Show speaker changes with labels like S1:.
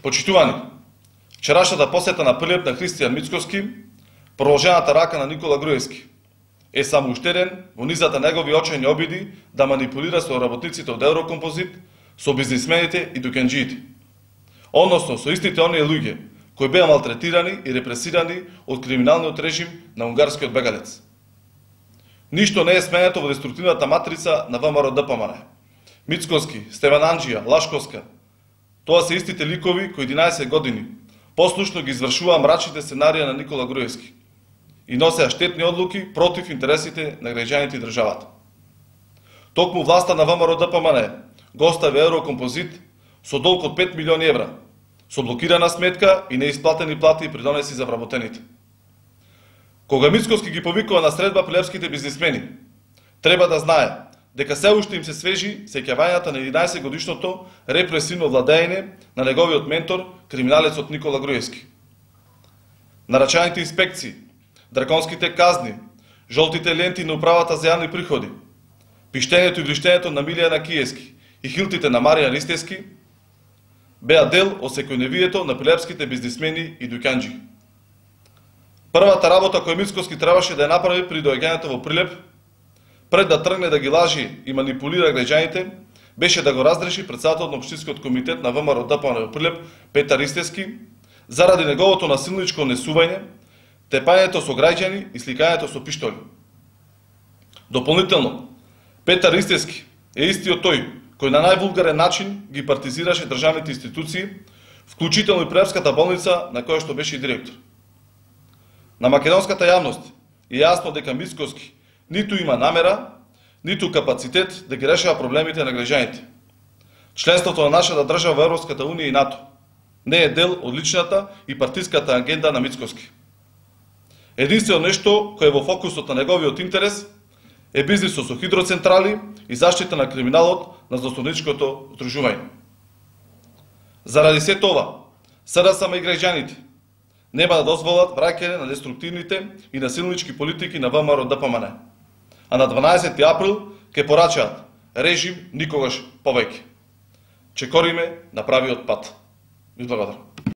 S1: Почитувани, вчерашната посета на Прилеп на Христијан Мицкоски, продолжената рака на Никола Груевски, е само уште еден во низата негови очајни обиди да манипулира со работниците од Еврокомпозит, со бизнисмените и дукенџиите. Односно со истите оние луѓе кои беа малтретирани и репресирани од криминалниот режим на унгарскиот бегалец. Ништо не е сменето во деструктивната матрица на ВМРО-ДПМН. Мицкоски, Стеван Анџија, Лашковска, тоа се истите ликови кои 11 години послушно ги извршуваа мрачните сценарија на Никола Груевски и носеа штетни одлуки против интересите на граѓаните и државата. Токму власта на ВМРО-ДПМН го остави Еврокомпозит со долг од 5 милиони евра, со блокирана сметка и неисплатени плати и придонеси за вработените. Кога Мицкоски ги повикува на средба прилепските бизнисмени, треба да знае дека се уште им се свежи сеќавањата на 11 годишното репресивно владење на неговиот ментор, криминалецот Никола Груевски. Нарачаните инспекции, драконските казни, жолтите ленти на управата за јавни приходи, пиштењето и вриштењето на Милијана Киевски и хилтите на Марија Ристевски беа дел од секојдневието на прилепските бизнисмени и дуканџи. Првата работа која Мицкоски требаше да ја направи при доаѓањето во Прилеп, пред да тргне да ги лажи и манипулира граѓаните, беше да го разреши председателот на општинскиот комитет на ВМРО-ДПМН во Прилеп Петар Ристевски заради неговото насилничко однесување, тепањето со граѓани и сликањето со пиштоли. Дополнително, Петар Ристевски е истиот тој кој на највулгарен начин ги партизираше државните институции, вклучително и Прилепската болница на која што беше и директор. На македонската јавност е јасно дека Мицкоски ниту има намера, ниту капацитет да ги решава проблемите на граѓаните. Членството на нашата држава во Европската унија и НАТО не е дел од личната и партиската агенда на Мицкоски. Единствено нешто кое е во фокусот на неговиот интерес е бизнисот со хидроцентрали и заштита на криминалот на злословничкото здружување. Заради се това, СДСМ и граѓаните нема да дозволат враќање на деструктивните и насилнички политики на ВМРО-ДПМН. А на 12 април ќе порачаат режим никогаш повеќе. Чекориме на правиот пат. Ви благодарам.